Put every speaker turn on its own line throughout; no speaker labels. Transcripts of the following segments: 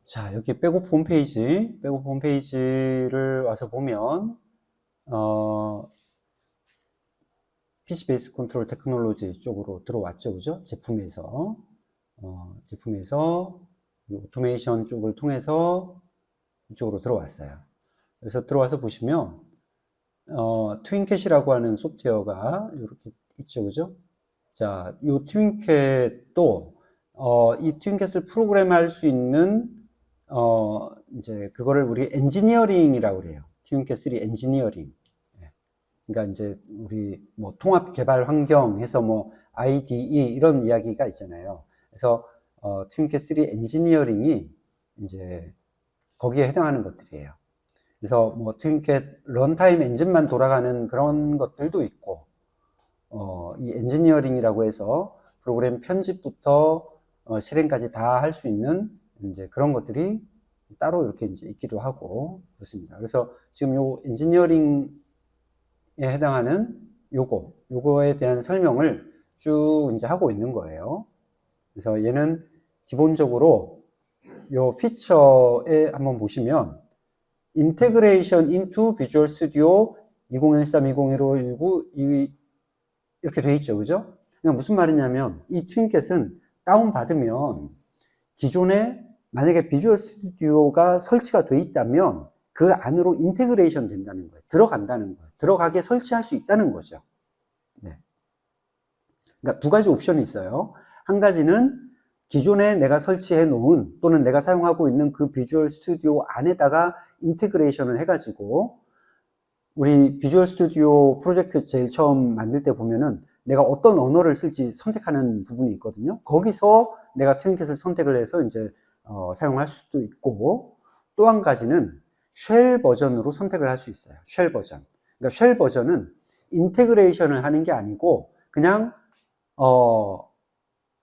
자, 여기 백업 홈페이지를 와서 보면, PC 베이스 컨트롤 테크놀로지 쪽으로 들어왔죠. 그죠? 제품에서 이 오토메이션 쪽을 통해서 이쪽으로 들어왔어요. 그래서 들어와서 보시면, 트윈캣이라고 하는 소프트웨어가 이렇게 있죠. 그죠? 자, 이 트윈캣도, 이 트윈캣을 프로그램할 수 있는, 이제, 그거를 우리 엔지니어링이라고 그래요. 트윈캣 3 엔지니어링. 예. 그러니까 이제, 우리 뭐 통합 개발 환경 해서 뭐 IDE 이런 이야기가 있잖아요. 그래서, 트윈캣 3 엔지니어링이 이제, 거기에 해당하는 것들이에요. 그래서 뭐 트윈캣 런타임 엔진만 돌아가는 그런 것들도 있고, 이 엔지니어링이라고 해서 프로그램 편집부터 실행까지 다 할 수 있는 이제 그런 것들이 따로 이렇게 이제 있기도 하고 그렇습니다. 그래서 지금 요 엔지니어링에 해당하는 요거에 대한 설명을 쭉 이제 하고 있는 거예요. 그래서 얘는 기본적으로 요 피처에 한번 보시면 인테그레이션 인투 비주얼 스튜디오 2013, 2015, 19 이렇게 돼 있죠. 그죠? 그러니까 무슨 말이냐면 이 트윈캣은 다운받으면 기존에 만약에 비주얼 스튜디오가 설치가 돼 있다면 그 안으로 인테그레이션 된다는 거예요. 들어간다는 거예요. 들어가게 설치할 수 있다는 거죠. 네. 그러니까 두 가지 옵션이 있어요. 한 가지는 기존에 내가 설치해 놓은 또는 내가 사용하고 있는 그 비주얼 스튜디오 안에다가 인테그레이션을 해가지고 우리 비주얼 스튜디오 프로젝트 제일 처음 만들 때 보면은 내가 어떤 언어를 쓸지 선택하는 부분이 있거든요. 거기서 내가 트윈캣을 선택을 해서 이제 사용할 수도 있고, 또 한 가지는 쉘 버전으로 선택을 할 수 있어요. 쉘 버전. 그러니까 쉘 버전은 인테그레이션을 하는 게 아니고 그냥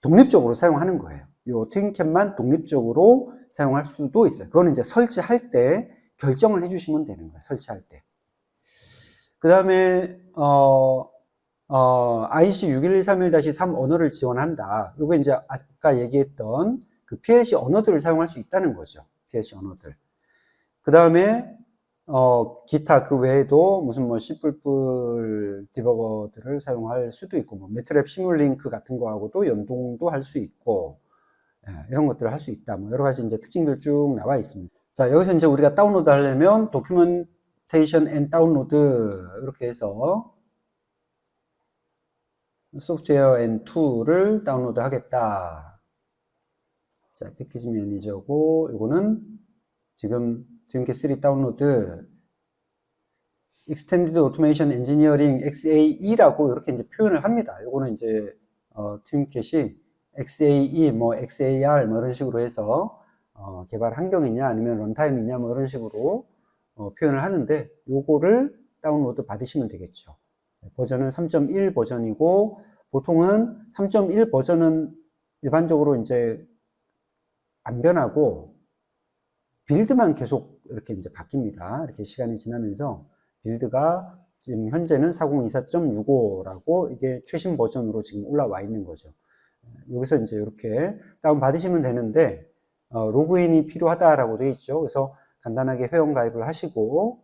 독립적으로 사용하는 거예요. 요 트윈캣만 독립적으로 사용할 수도 있어요. 그거는 이제 설치할 때 결정을 해주시면 되는 거예요. 설치할 때. 그 다음에 IC61131-3 언어를 지원한다. 요거 이제 아까 얘기했던 그 PLC 언어들을 사용할 수 있다는 거죠. PLC 언어들. 그 다음에 기타 그 외에도 무슨 뭐 C++ 디버거들을 사용할 수도 있고 뭐 매트랩 시뮬링크 같은 거하고도 연동도 할 수 있고 이런 것들을 할 수 있다. 뭐 여러 가지 이제 특징들 쭉 나와 있습니다. 자, 여기서 이제 우리가 다운로드 하려면 도큐멘테이션 앤 다운로드 이렇게 해서 소프트웨어 앤 툴을 다운로드 하겠다. 자, 패키지 매니저고 이거는 지금 트윈캣 3 다운로드 Extended Automation Engineering XAE라고 이렇게 이제 표현을 합니다. 이거는 이제 트윈캣이 XAE, 뭐 XAR 뭐 이런 식으로 해서 개발 환경이냐 아니면 런타임이냐 뭐 이런 식으로 표현을 하는데 요거를 다운로드 받으시면 되겠죠. 버전은 3.1 버전이고 보통은 3.1 버전은 일반적으로 이제 안 변하고 빌드만 계속 이렇게 이제 바뀝니다. 이렇게 시간이 지나면서 빌드가 지금 현재는 4024.65라고 이게 최신 버전으로 지금 올라와 있는 거죠. 여기서 이제 이렇게 다운 받으시면 되는데 로그인이 필요하다라고 되어 있죠. 그래서 간단하게 회원 가입을 하시고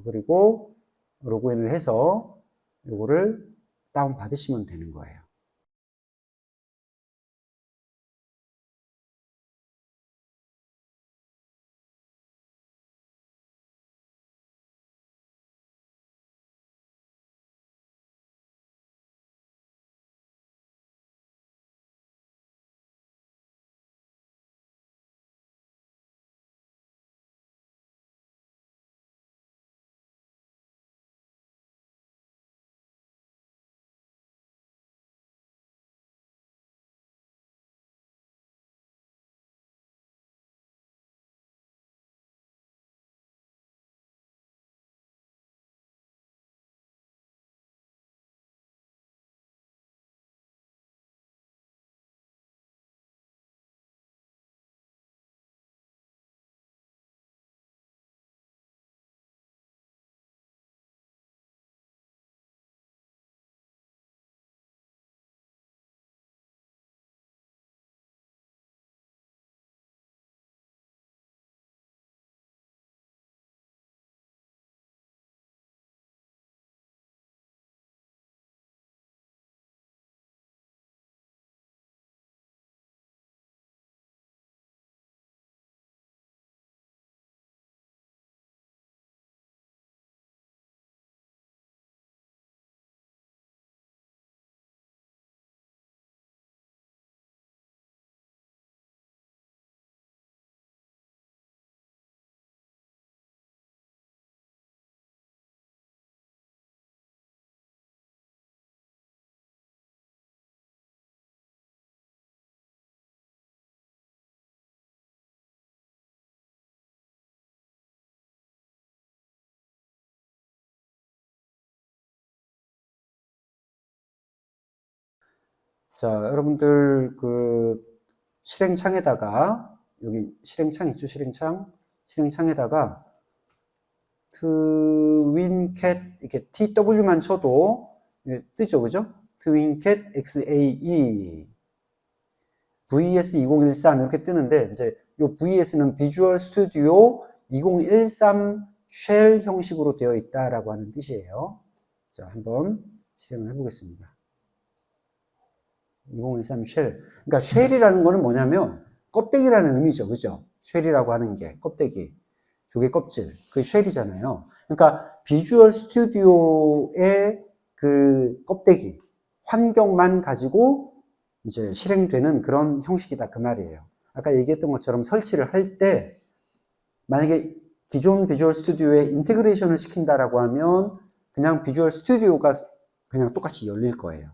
그리고 로그인을 해서 이거를 다운 받으시면 되는 거예요. 자, 여러분들 그 실행창에다가 여기 실행창 있죠? 실행창에다가 트윈캣 이렇게 TW만 쳐도 뜨죠, 그죠? 트윈캣 XAE VS 2013 이렇게 뜨는데 이제 요 VS는 비주얼 스튜디오 2013 쉘 형식으로 되어 있다라고 하는 뜻이에요. 자, 한번 실행을 해보겠습니다. 2013 쉘. 그러니까 쉘이라는 거는 뭐냐면 껍데기라는 의미죠, 그죠? 쉘이라고 하는 게 껍데기, 조개 껍질, 그 쉘이잖아요. 그러니까 비주얼 스튜디오의 그 껍데기, 환경만 가지고 이제 실행되는 그런 형식이다 그 말이에요. 아까 얘기했던 것처럼 설치를 할 때 만약에 기존 비주얼 스튜디오에 인테그레이션을 시킨다라고 하면 그냥 비주얼 스튜디오가 그냥 똑같이 열릴 거예요.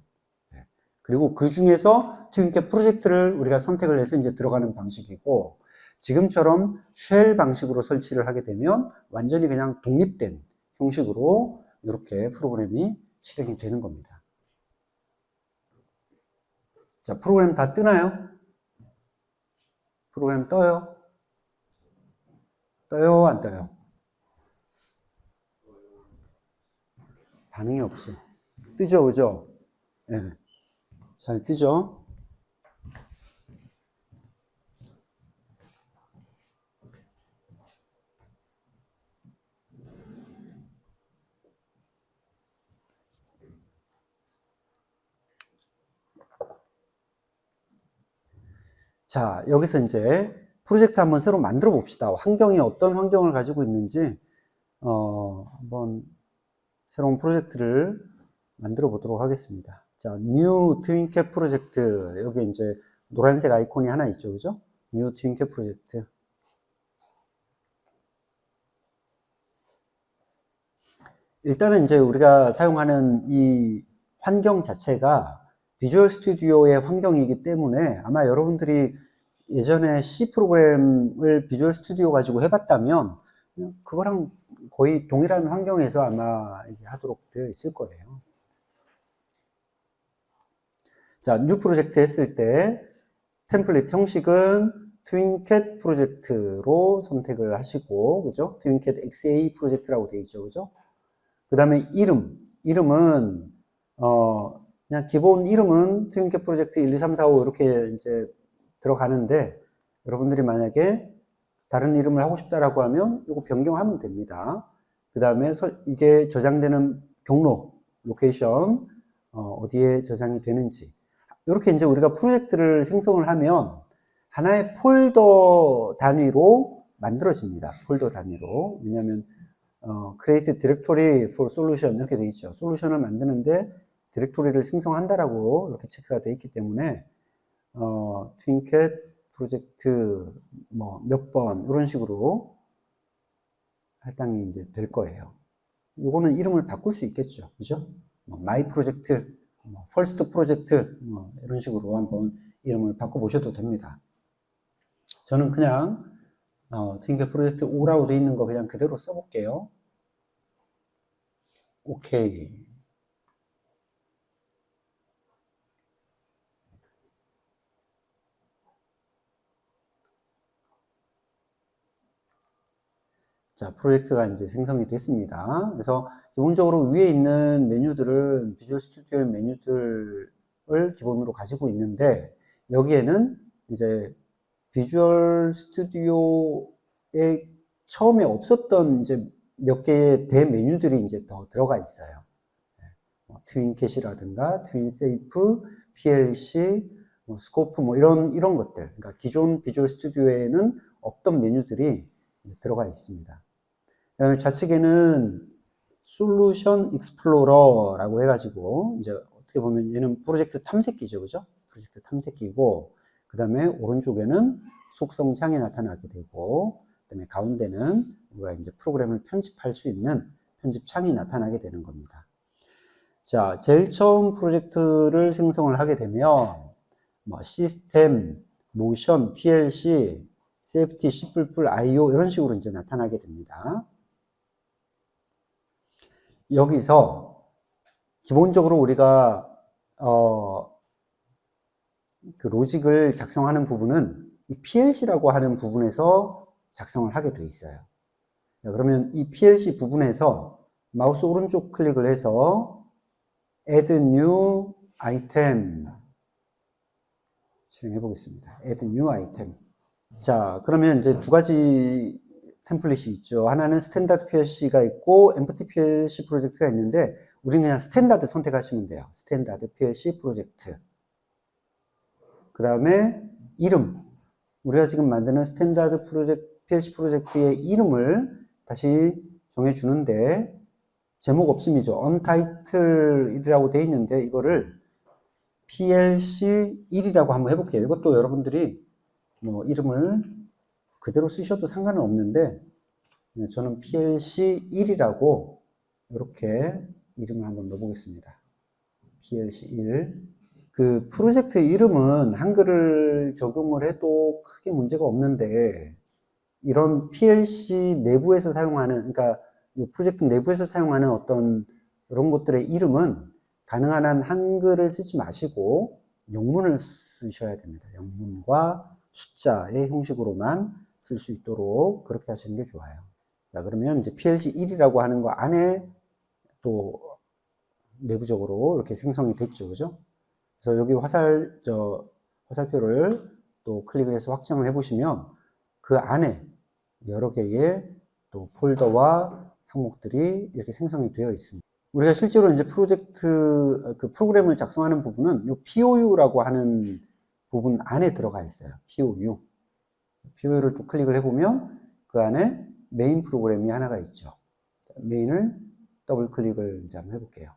그리고 그 중에서 트윈캣 프로젝트를 우리가 선택을 해서 이제 들어가는 방식이고, 지금처럼 쉘 방식으로 설치를 하게 되면 완전히 그냥 독립된 형식으로 이렇게 프로그램이 실행이 되는 겁니다. 자, 프로그램 다 뜨나요? 프로그램 떠요? 떠요, 안 떠요? 반응이 없어. 뜨죠, 그죠? 예. 네. 잘 뜨죠? 자, 여기서 이제 프로젝트 한번 새로 만들어 봅시다. 환경이 어떤 환경을 가지고 있는지, 한번 새로운 프로젝트를 만들어 보도록 하겠습니다. 자, New 트윈캣 프로젝트. 여기 이제 노란색 아이콘이 하나 있죠, 그죠? New 트윈캣 프로젝트. 일단은 이제 우리가 사용하는 이 환경 자체가 비주얼 스튜디오의 환경이기 때문에 아마 여러분들이 예전에 C 프로그램을 비주얼 스튜디오 가지고 해봤다면 그거랑 거의 동일한 환경에서 아마 하도록 되어 있을 거예요. 자, 뉴 프로젝트 했을 때 템플릿 형식은 트윈캣 프로젝트로 선택을 하시고, 그죠? 트윈캣 XA 프로젝트라고 되어 있죠, 그죠? 그 다음에 이름은 그냥 기본 이름은 트윈캣 프로젝트 1, 2, 3, 4, 5 이렇게 이제 들어가는데, 여러분들이 만약에 다른 이름을 하고 싶다라고 하면 이거 변경하면 됩니다. 그 다음에 이게 저장되는 경로, 로케이션, 어디에 저장이 되는지. 이렇게 이제 우리가 프로젝트를 생성을 하면 하나의 폴더 단위로 만들어집니다. 폴더 단위로. 왜냐하면 create directory for solution 이렇게 되어 있죠. 솔루션을 만드는데 디렉토리를 생성한다라고 이렇게 체크가 되어 있기 때문에 트윈캣 프로젝트 뭐 몇 번 이런 식으로 할당이 이제 될 거예요. 요거는 이름을 바꿀 수 있겠죠, 그죠? 마이 프로젝트, 퍼스트 프로젝트 이런 식으로 한번 이름을 바꿔 보셔도 됩니다. 저는 그냥 트윈캣 프로젝트 5라고 되어 있는 거 그냥 그대로 써볼게요. 오케이. 자, 프로젝트가 이제 생성이 됐습니다. 그래서 기본적으로 위에 있는 메뉴들은 비주얼 스튜디오의 메뉴들을 기본으로 가지고 있는데, 여기에는 이제 비주얼 스튜디오에 처음에 없었던 이제 몇 개의 대메뉴들이 이제 더 들어가 있어요. 트윈캣이라든가 트윈세이프, PLC, 스코프 이런 것들. 그러니까 기존 비주얼 스튜디오에는 없던 메뉴들이 들어가 있습니다. 그다음에 좌측에는 솔루션 익스플로러라고 해가지고 이제 어떻게 보면 얘는 프로젝트 탐색기죠, 그죠? 프로젝트 탐색기고, 그 다음에 오른쪽에는 속성 창이 나타나게 되고, 그 다음에 가운데는 우리가 이제 프로그램을 편집할 수 있는 편집 창이 나타나게 되는 겁니다. 자, 제일 처음 프로젝트를 생성을 하게 되면 뭐 시스템, 모션, PLC, 세이프티, C++, IO 이런 식으로 이제 나타나게 됩니다. 여기서 기본적으로 우리가 그 로직을 작성하는 부분은 이 PLC라고 하는 부분에서 작성을 하게 돼 있어요. 그러면 이 PLC 부분에서 마우스 오른쪽 클릭을 해서 Add New Item 실행해 보겠습니다. Add New Item. 자, 그러면 이제 두 가지 템플릿이 있죠. 하나는 스탠다드 PLC가 있고 Empty PLC 프로젝트가 있는데 우리는 그냥 스탠다드 선택하시면 돼요. 스탠다드 PLC 프로젝트. 그 다음에 이름. 우리가 지금 만드는 스탠다드 PLC 프로젝트의 이름을 다시 정해주는데 제목 없음이죠. Untitled이라고 되어 있는데 이거를 PLC1이라고 한번 해볼게요. 이것도 여러분들이 뭐 이름을 그대로 쓰셔도 상관은 없는데 저는 PLC1이라고 이렇게 이름을 한번 넣어보겠습니다. PLC1. 그 프로젝트 이름은 한글을 적용을 해도 크게 문제가 없는데 이런 PLC 내부에서 사용하는, 그러니까 이 프로젝트 내부에서 사용하는 어떤 이런 것들의 이름은 가능한 한 한글을 쓰지 마시고 영문을 쓰셔야 됩니다. 영문과 숫자의 형식으로만 쓸 수 있도록 그렇게 하시는 게 좋아요. 자, 그러면 이제 PLC1이라고 하는 거 안에 또 내부적으로 이렇게 생성이 됐죠. 그죠? 그래서 여기 화살표를 또 클릭을 해서 확장을 해보시면 그 안에 여러 개의 또 폴더와 항목들이 이렇게 생성이 되어 있습니다. 우리가 실제로 이제 그 프로그램을 작성하는 부분은 이 POU라고 하는 부분 안에 들어가 있어요. POU를 또 클릭을 해보면 그 안에 메인 프로그램이 하나가 있죠. 메인을 더블 클릭을 이제 한번 해볼게요.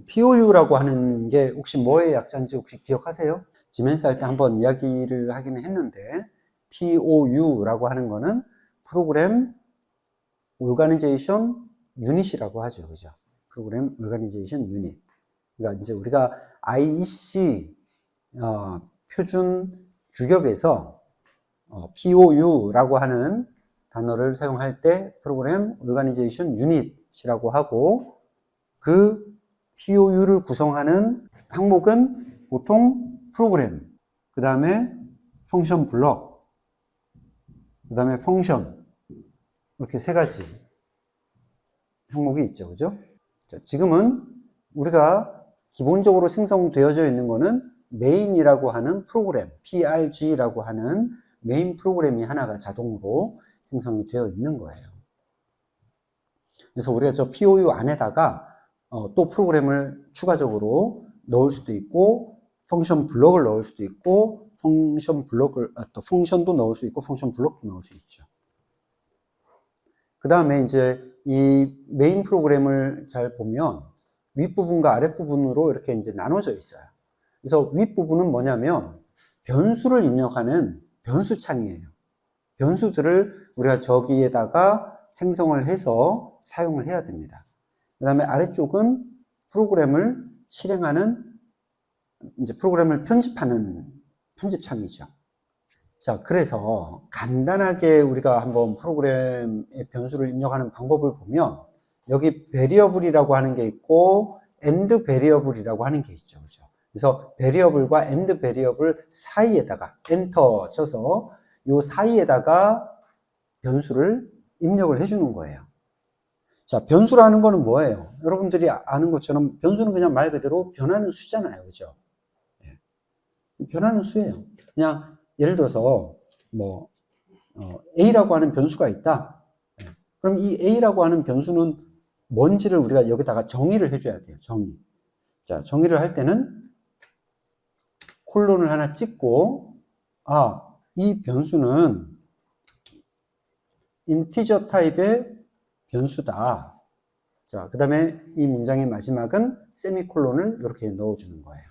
POU라고 하는 게 혹시 뭐의 약자인지 혹시 기억하세요? 지멘스 할 때 한번 이야기를 하기는 했는데 POU라고 하는 거는 프로그램 오가니제이션 유닛이라고 하죠. 그죠? 프로그램 오가니제이션 유닛. 그러니까 이제 우리가 IEC 표준 규격에서 POU라고 하는 단어를 사용할 때 프로그램 오가니제이션 유닛이라고 하고 그 POU를 구성하는 항목은 보통 프로그램, 그 다음에 펑션 블럭, 그 다음에 펑션, 이렇게 세 가지 항목이 있죠. 그죠? 자, 지금은 우리가 기본적으로 생성되어져 있는 거는 메인이라고 하는 프로그램, PRG라고 하는 메인 프로그램이 하나가 자동으로 생성이 되어 있는 거예요. 그래서 우리가 저 POU 안에다가 또 프로그램을 추가적으로 넣을 수도 있고, 펑션 블럭을 넣을 수도 있고, 또 펑션도 넣을 수 있고, 펑션 블럭도 넣을 수 있죠. 그 다음에 이제 이 메인 프로그램을 잘 보면 윗부분과 아랫부분으로 이렇게 이제 나눠져 있어요. 그래서 윗부분은 뭐냐면 변수를 입력하는 변수창이에요. 변수들을 우리가 저기에다가 생성을 해서 사용을 해야 됩니다. 그 다음에 아래쪽은 프로그램을 실행하는, 이제 프로그램을 편집하는 편집창이죠. 자, 그래서 간단하게 우리가 한번 프로그램의 변수를 입력하는 방법을 보면 여기 베리어블이라고 하는 게 있고 엔드 베리어블이라고 하는 게 있죠. 그죠? 그래서 베리어블과 엔드 베리어블 사이에다가 엔터 쳐서 요 사이에다가 변수를 입력을 해주는 거예요. 자, 변수라는 거는 뭐예요? 여러분들이 아는 것처럼 변수는 그냥 말 그대로 변하는 수잖아요. 그죠? 변하는 수예요. 그냥 예를 들어서 뭐 A라고 하는 변수가 있다. 그럼 이 A라고 하는 변수는 뭔지를 우리가 여기다가 정의를 해줘야 돼요. 정의. 자, 정의를 할 때는 콜론을 하나 찍고, 이 변수는 인티저 타입의 변수다. 자, 그 다음에 이 문장의 마지막은 세미콜론을 이렇게 넣어주는 거예요.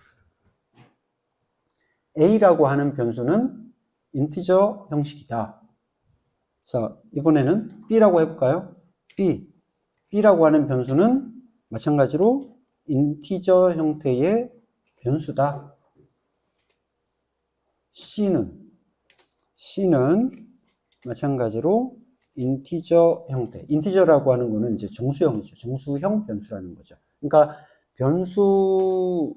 A라고 하는 변수는 인티저 형식이다. 자, 이번에는 B라고 해볼까요? B라고 하는 변수는 마찬가지로 인티저 형태의 변수다. C는 마찬가지로 인티저 형태. 인티저라고 하는 거는 이제 정수형이죠. 정수형 변수라는 거죠. 그러니까 변수는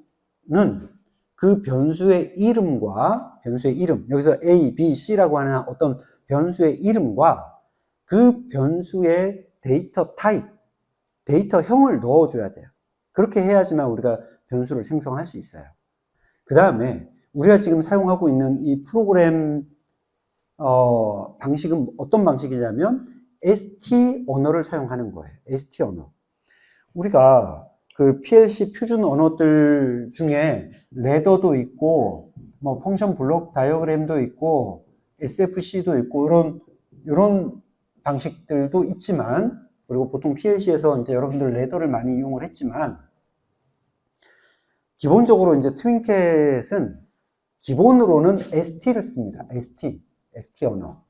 그 변수의 이름, 여기서 A, B, C라고 하는 어떤 변수의 이름과 그 변수의 데이터 타입, 데이터형을 넣어줘야 돼요. 그렇게 해야지만 우리가 변수를 생성할 수 있어요. 그 다음에 우리가 지금 사용하고 있는 이 프로그램 방식은 어떤 방식이냐면 ST 언어를 사용하는 거예요. ST 언어. 우리가 그 PLC 표준 언어들 중에 레더도 있고, 뭐 펑션 블록 다이어그램도 있고, SFC도 있고, 이런 방식들도 있지만, 그리고 보통 PLC에서 이제 여러분들 레더를 많이 이용을 했지만, 기본적으로 이제 트윈캣은 기본으로는 ST를 씁니다. ST 언어.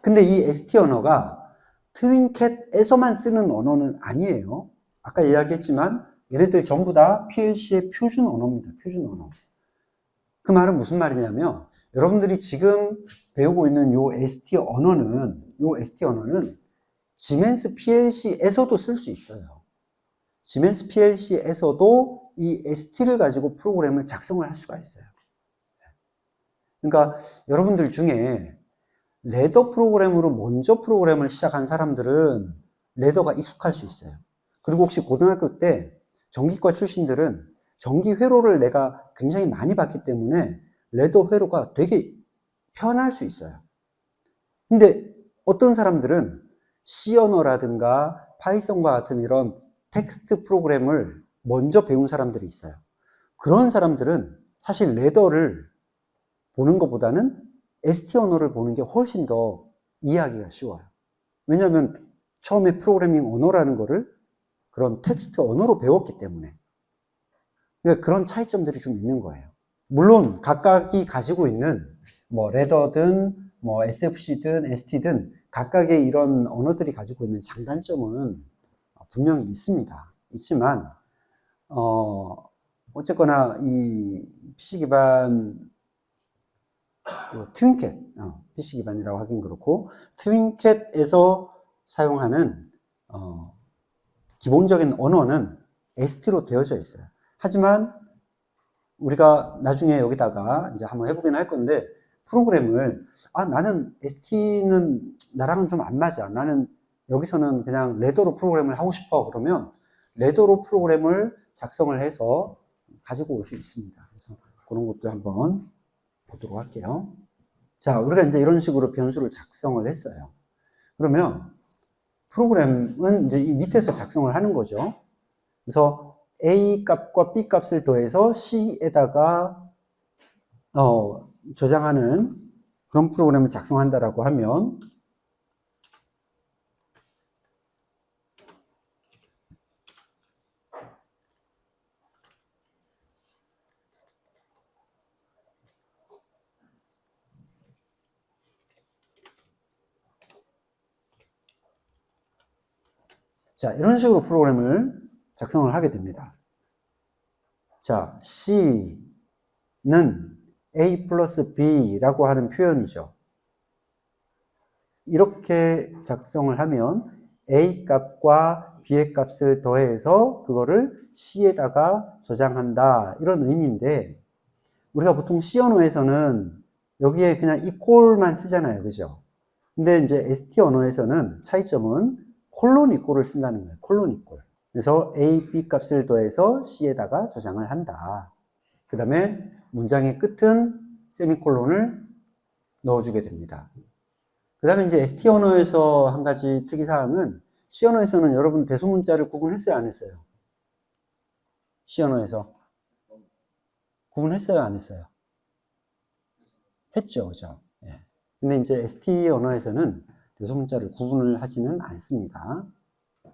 근데 이 ST 언어가 트윈캣에서만 쓰는 언어는 아니에요. 아까 이야기했지만 얘네들 전부 다 PLC의 표준 언어입니다. 표준 언어. 그 말은 무슨 말이냐면 여러분들이 지금 배우고 있는 요 ST 언어는 지멘스 PLC에서도 쓸 수 있어요. 지멘스 PLC에서도 이 ST를 가지고 프로그램을 작성을 할 수가 있어요. 그러니까 여러분들 중에 레더 프로그램으로 먼저 프로그램을 시작한 사람들은 레더가 익숙할 수 있어요. 그리고 혹시 고등학교 때 전기과 출신들은 전기 회로를 내가 굉장히 많이 봤기 때문에 레더 회로가 되게 편할 수 있어요. 근데 어떤 사람들은 C 언어라든가 파이썬과 같은 이런 텍스트 프로그램을 먼저 배운 사람들이 있어요. 그런 사람들은 사실 레더를 보는 것보다는 ST 언어를 보는 게 훨씬 더 이해하기가 쉬워요. 왜냐하면 처음에 프로그래밍 언어라는 거를 그런 텍스트 언어로 배웠기 때문에. 그러니까 그런 차이점들이 좀 있는 거예요. 물론 각각이 가지고 있는 뭐 레더든 뭐 SFC든 ST든 각각의 이런 언어들이 가지고 있는 장단점은 분명히 있습니다. 있지만 어쨌거나 이 PC 기반 트윈캣, PC 기반이라고 하긴 그렇고 트윈캣에서 사용하는 기본적인 언어는 ST로 되어져 있어요. 하지만 우리가 나중에 여기다가 이제 한번 해보긴 할 건데 프로그램을 나는 ST는 나랑은 좀 안 맞아. 나는 여기서는 그냥 레더로 프로그램을 하고 싶어. 그러면 레더로 프로그램을 작성을 해서 가지고 올 수 있습니다. 그래서 그런 것도 한번 보도록 할게요. 자, 우리가 이제 이런 식으로 변수를 작성을 했어요. 그러면 프로그램은 이제 이 밑에서 작성을 하는 거죠. 그래서 A 값과 B 값을 더해서 C에다가 저장하는 그런 프로그램을 작성한다라고 하면 자, 이런 식으로 프로그램을 작성을 하게 됩니다. 자, C는 A 플러스 B라고 하는 표현이죠. 이렇게 작성을 하면 A 값과 B의 값을 더해서 그거를 C에다가 저장한다. 이런 의미인데, 우리가 보통 C 언어에서는 여기에 그냥 이꼴만 쓰잖아요. 그죠? 근데 이제 ST 언어에서는 차이점은 콜론 이꼴을 쓴다는 거예요. 콜론 이꼴. 그래서 A, B 값을 더해서 C에다가 저장을 한다. 그 다음에 문장의 끝은 세미콜론을 넣어주게 됩니다. 그 다음에 이제 ST 언어에서 한 가지 특이사항은 C 언어에서는 여러분 대소문자를 구분했어요, 안 했어요? C 언어에서 구분했어요, 안 했어요? 했죠, 그죠? 예. 근데 이제 ST 언어에서는 대소문자를 구분을 하지는 않습니다.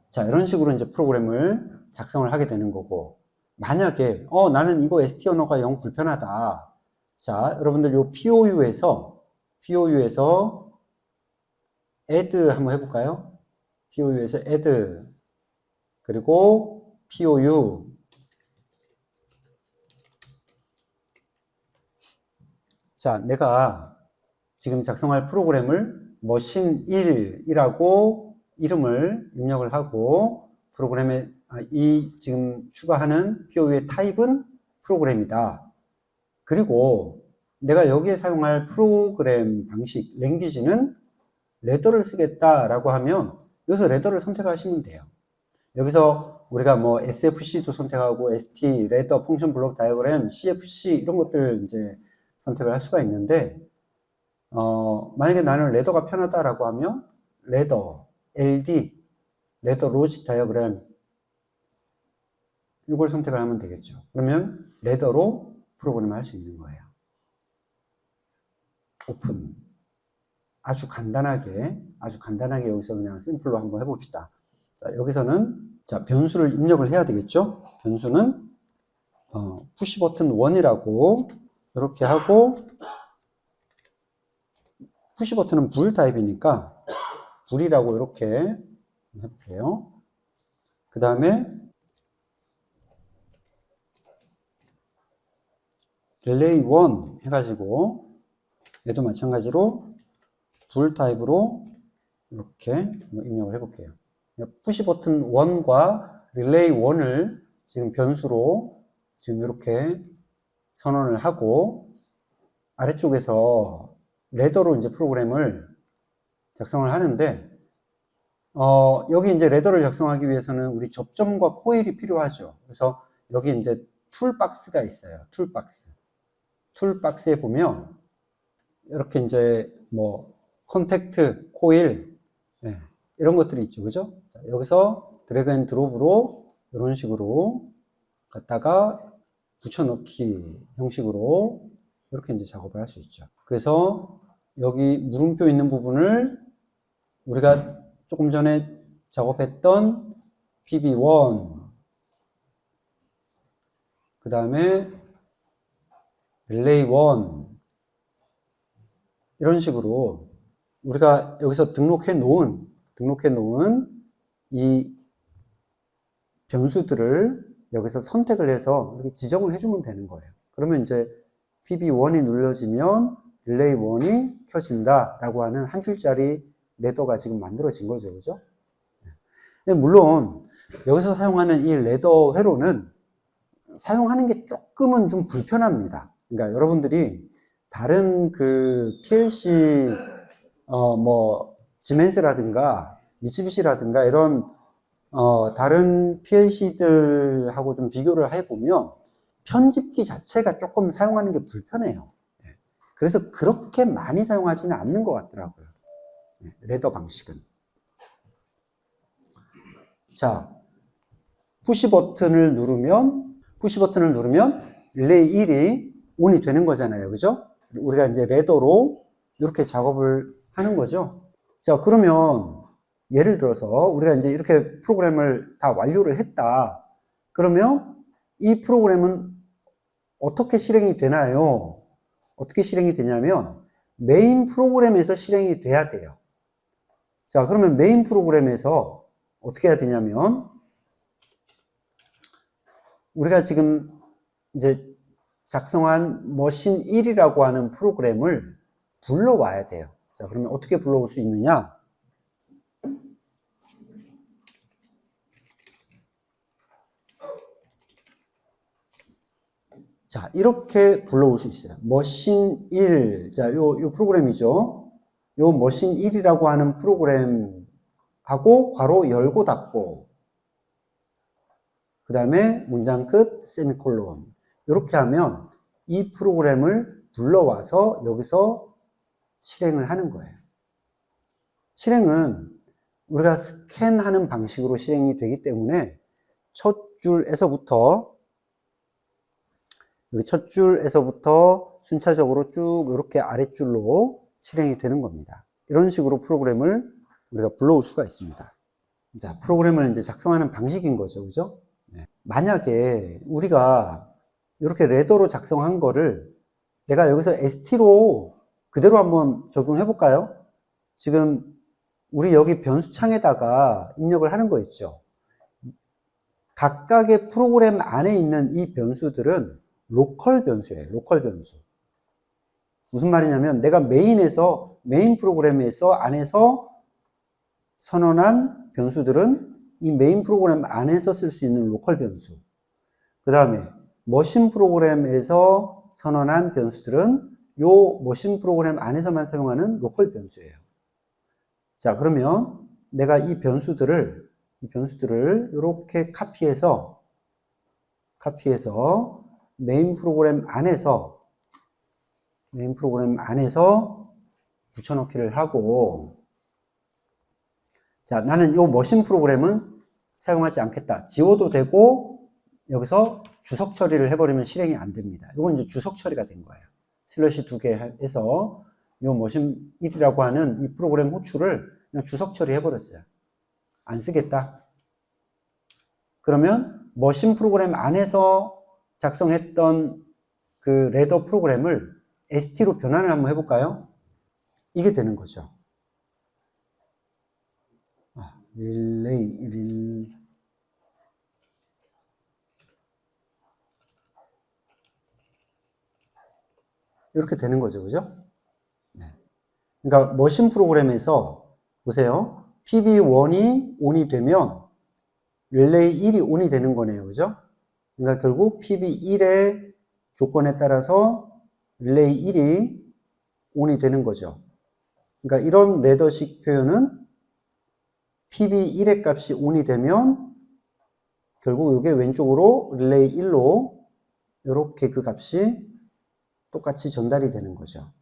자, 이런 식으로 이제 프로그램을 작성을 하게 되는 거고, 만약에 나는 이거 ST 언어가 영 불편하다. 자, 여러분들 요 POU에서 add 한번 해볼까요? POU에서 add 그리고 POU 자, 내가 지금 작성할 프로그램을 머신1이라고 이름을 입력을 하고 프로그램에 이 지금 추가하는 POU의 타입은 프로그램이다. 그리고 내가 여기에 사용할 프로그램 방식, 랭귀지는 레더를 쓰겠다라고 하면 여기서 레더를 선택하시면 돼요. 여기서 우리가 뭐 SFC도 선택하고 ST, 레더, 펑션 블록 다이어그램, CFC 이런 것들 이제 선택을 할 수가 있는데 만약에 나는 레더가 편하다라고 하면 레더, LD, 레더 로직 다이어그램 이걸 선택을 하면 되겠죠. 그러면 레더로 프로그램을 할 수 있는 거예요. 오픈. 아주 간단하게 여기서 그냥 심플로 한번 해봅시다. 자, 여기서는 자, 변수를 입력을 해야 되겠죠? 변수는 푸시 버튼 1이라고 이렇게 하고 푸시 버튼은 불 타입이니까 불이라고 이렇게 해볼게요. 그 다음에 릴레이 1 해가지고 얘도 마찬가지로 불 타입으로 이렇게 입력을 해볼게요. 푸시 버튼 1과 릴레이 1을 지금 변수로 지금 이렇게 선언을 하고 아래쪽에서 레더로 이제 프로그램을 작성을 하는데 여기 이제 레더를 작성하기 위해서는 우리 접점과 코일이 필요하죠. 그래서 여기 이제 툴박스가 있어요. 툴박스에 보면 이렇게 이제 뭐 컨택트, 코일 이런 것들이 있죠. 그죠? 자, 여기서 드래그 앤 드롭으로 이런 식으로 갖다가 붙여넣기 형식으로 이렇게 이제 작업을 할 수 있죠. 그래서 여기 물음표 있는 부분을 우리가 조금 전에 작업했던 PB1 그 다음에 릴레이 1 이런 식으로 우리가 여기서 등록해 놓은 이 변수들을 여기서 선택을 해서 이렇게 지정을 해주면 되는 거예요. 그러면 이제 PB1이 눌러지면 릴레이 1이 켜진다라고 하는 한 줄짜리 레더가 지금 만들어진 거죠. 그죠? 물론 여기서 사용하는 이 레더 회로는 사용하는 게 조금은 좀 불편합니다. 그러니까 여러분들이 다른 그 PLC 뭐 지멘스라든가 미쓰비시라든가 이런 다른 PLC들하고 좀 비교를 해보면 편집기 자체가 조금 사용하는 게 불편해요. 그래서 그렇게 많이 사용하지는 않는 것 같더라고요. 레더 방식은. 자, 푸시 버튼을 누르면 릴레이 1이 ON이 되는 거잖아요. 그죠? 우리가 이제 레더로 이렇게 작업을 하는 거죠. 자, 그러면 예를 들어서 우리가 이제 이렇게 프로그램을 다 완료를 했다. 그러면 이 프로그램은 어떻게 실행이 되나요? 어떻게 실행이 되냐면 메인 프로그램에서 실행이 돼야 돼요. 자, 그러면 메인 프로그램에서 어떻게 해야 되냐면 우리가 지금 이제 작성한 머신 1이라고 하는 프로그램을 불러와야 돼요. 자, 그러면 어떻게 불러올 수 있느냐? 자, 이렇게 불러올 수 있어요. 머신 1. 자, 요 프로그램이죠. 요 머신 1이라고 하는 프로그램하고 괄호 열고 닫고 그 다음에 문장 끝 세미콜론 이렇게 하면 이 프로그램을 불러와서 여기서 실행을 하는 거예요. 실행은 우리가 스캔하는 방식으로 실행이 되기 때문에 첫 줄에서부터 여기 첫 줄에서부터 순차적으로 쭉 이렇게 아랫줄로 실행이 되는 겁니다. 이런 식으로 프로그램을 우리가 불러올 수가 있습니다. 자, 프로그램을 이제 작성하는 방식인 거죠. 그죠? 네. 만약에 우리가 이렇게 레더로 작성한 거를 내가 여기서 ST로 그대로 한번 적용해 볼까요? 지금 우리 여기 변수창에다가 입력을 하는 거 있죠. 각각의 프로그램 안에 있는 이 변수들은 로컬 변수예요. 로컬 변수. 무슨 말이냐면 내가 메인 프로그램에서 안에서 선언한 변수들은 이 메인 프로그램 안에서 쓸 수 있는 로컬 변수. 그 다음에 머신 프로그램에서 선언한 변수들은 요 머신 프로그램 안에서만 사용하는 로컬 변수예요. 자, 그러면 내가 이 변수들을 이렇게 카피해서 메인 프로그램 안에서 붙여넣기를 하고, 자, 나는 요 머신 프로그램은 사용하지 않겠다. 지워도 되고, 여기서 주석 처리를 해버리면 실행이 안 됩니다. 이건 이제 주석 처리가 된 거예요. 슬래시 2개 해서 요 머신 1이라고 하는 이 프로그램 호출을 그냥 주석 처리해버렸어요. 안 쓰겠다. 그러면 머신 프로그램 안에서 작성했던 그 레더 프로그램을 ST로 변환을 한번 해볼까요? 이게 되는 거죠. 릴레이 이렇게 되는 거죠. 그죠? 네. 그러니까 머신 프로그램에서 보세요. PB1이 ON이 되면 릴레이 1이 ON이 되는 거네요. 그죠? 그러니까 결국 PB1의 조건에 따라서 릴레이 1이 ON이 되는 거죠. 그러니까 이런 레더식 표현은 PB1의 값이 ON이 되면 결국 이게 왼쪽으로 릴레이 1로 이렇게 그 값이 똑같이 전달이 되는 거죠.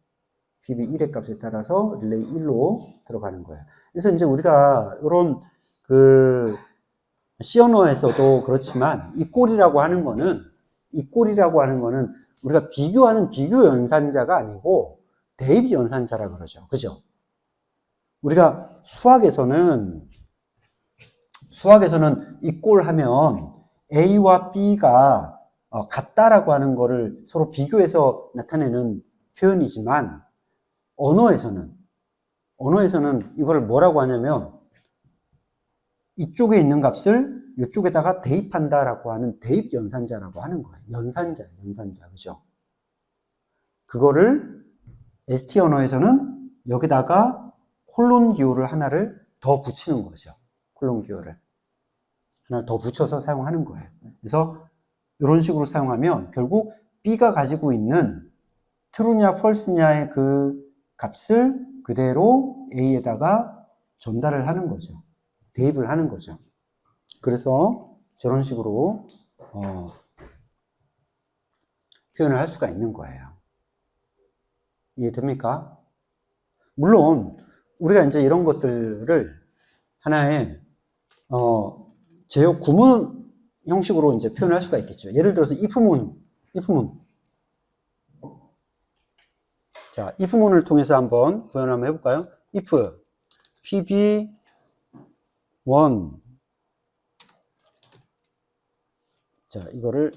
PB1의 값에 따라서 릴레이 1로 들어가는 거예요. 그래서 이제 우리가 이런 그 C 언어에서도 그렇지만 이 꼴이라고 하는 거는 우리가 비교하는 비교 연산자가 아니고 대입 연산자라 그러죠. 그죠? 우리가 수학에서는 이 꼴 하면 A와 B가 같다라고 하는 거를 서로 비교해서 나타내는 표현이지만 언어에서는 이걸 뭐라고 하냐면 이쪽에 있는 값을 이쪽에다가 대입한다라고 하는 대입 연산자라고 하는 거예요. 연산자, 그죠? 그거를 ST 언어에서는 여기다가 콜론 기호를 하나를 더 붙이는 거죠. 콜론 기호를 하나 더 붙여서 사용하는 거예요. 그래서 이런 식으로 사용하면 결국 B가 가지고 있는 true냐 false냐의 그 값을 그대로 A에다가 전달을 하는 거죠. 대입을 하는 거죠. 그래서 저런 식으로 표현을 할 수가 있는 거예요. 이해됩니까? 물론 우리가 이제 이런 것들을 하나의 제어 구문 형식으로 이제 표현할 수가 있겠죠. 예를 들어서 if문. 자, if문을 통해서 한번 구현 한번 해볼까요? if pb1 자, 이거를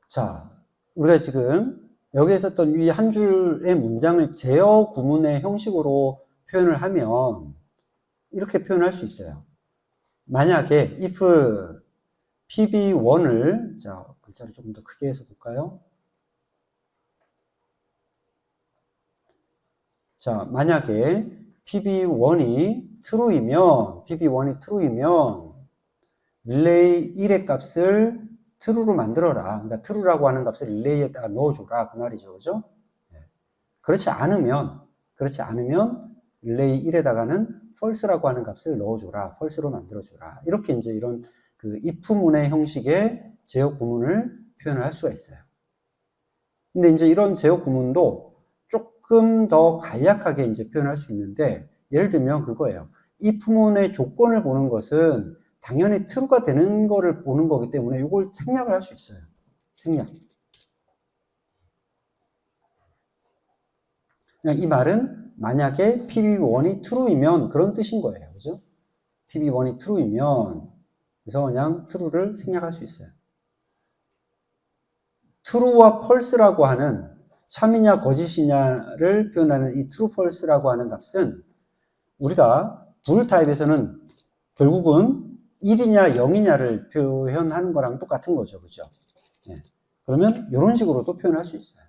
자, 우리가 지금 여기에 썼던 이 한 줄의 문장을 제어 구문의 형식으로 표현을 하면 이렇게 표현할 수 있어요. 만약에 if pb1을 자, 글자를 조금 더 크게 해서 볼까요? 자, 만약에 pb1이 true이면 릴레이 1의 값을 true로 만들어라. 그러니까 true라고 하는 값을 릴레이에다가 넣어줘라. 그 말이죠. 그죠? 그렇지 않으면 릴레이 1에다가는 false라고 하는 값을 넣어줘라. false로 만들어줘라. 이렇게 이제 이런 그 if문의 형식의 제어 구문을 표현을 할 수가 있어요. 근데 이제 이런 제어 구문도 조금 더 간략하게 이제 표현할 수 있는데, 예를 들면 그거예요. if문의 조건을 보는 것은 당연히 true가 되는 거를 보는 거기 때문에 이걸 생략을 할 수 있어요. 생략. 그냥 이 말은 만약에 pb1이 true이면 그런 뜻인 거예요. 그죠? pb1이 true이면 그래서 그냥 true를 생략할 수 있어요. true와 false라고 하는 참이냐 거짓이냐를 표현하는 이 true, false라고 하는 값은 우리가 bool 타입에서는 결국은 1이냐 0이냐를 표현하는 거랑 똑같은 거죠. 그죠? 예. 그러면 이런 식으로도 표현할 수 있어요.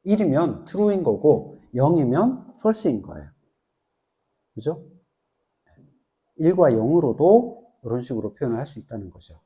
1이면 true인 거고 0이면 false인 거예요. 그죠? 1과 0으로도 이런 식으로 표현을 할 수 있다는 거죠.